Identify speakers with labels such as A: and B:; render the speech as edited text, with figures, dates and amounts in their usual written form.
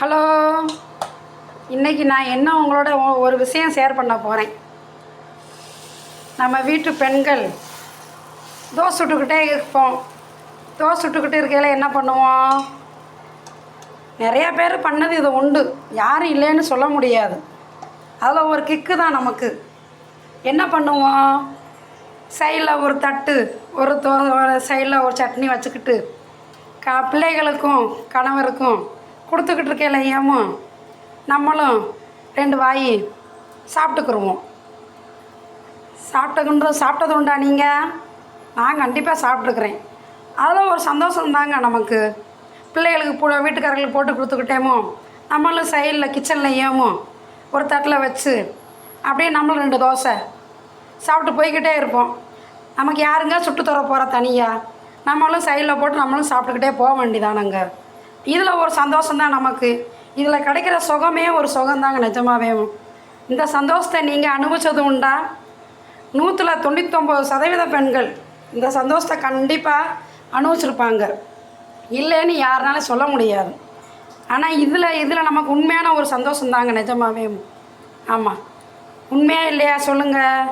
A: Hello, இன்றைக்கி நான் என்ன உங்களோட ஒரு விஷயம் ஷேர் பண்ண போகிறேன். நம்ம வீட்டு பெண்கள் தோசை சுட்டுக்கிட்டே இருப்போம். தோசை சுட்டுக்கிட்டு இருக்கையில் என்ன பண்ணுவோம்? நிறையா பேர் பண்ணது இது உண்டு, யாரும் இல்லைன்னு சொல்ல முடியாது. அதில் ஒரு கிக்கு தான் நமக்கு. என்ன பண்ணுவோம்? சைடில் ஒரு தட்டு, ஒரு சைடில் ஒரு சட்னி வச்சுக்கிட்டு பிள்ளைகளுக்கும் கணவருக்கும் கொடுத்துக்கிட்டு இருக்கையில ஏமோ நம்மளும் 2 வாய் சாப்பிட்டுக்குருவோம். சாப்பிட்டது உண்டா நீங்கள்? நான் கண்டிப்பாக சாப்பிட்ருக்குறேன். அதில் ஒரு சந்தோஷம் தாங்க நமக்கு. பிள்ளைகளுக்கு வீட்டுக்காரர்களுக்கு போட்டு கொடுத்துக்கிட்டேமோ நம்மளும் சைடில் கிச்சனில் ஏமோ ஒரு தட்டில் வச்சு அப்படியே நம்மளும் 2 தோசை சாப்பிட்டு போய்கிட்டே இருப்போம். நமக்கு யாருங்க சுட்டு தர போகிற தனியாக? நம்மளும் சைடில் போட்டு நம்மளும் சாப்பிட்டுக்கிட்டே போக வேண்டியதானங்க. இதில் ஒரு சந்தோஷம்தான் நமக்கு. இதில் கிடைக்கிற சுகமே ஒரு சுகந்தாங்க நிஜமாவே. இந்த சந்தோஷத்தை நீங்கள் அனுபவிச்சது உண்டா? 99% பெண்கள் இந்த சந்தோஷத்தை கண்டிப்பாக அனுபவிச்சிருப்பாங்க. இல்லைன்னு யாருனாலும் சொல்ல முடியாது. ஆனால் இதில் நமக்கு உண்மையான ஒரு சந்தோஷந்தாங்க நிஜமாவே. ஆமாம், உண்மையாக இல்லையா சொல்லுங்கள்.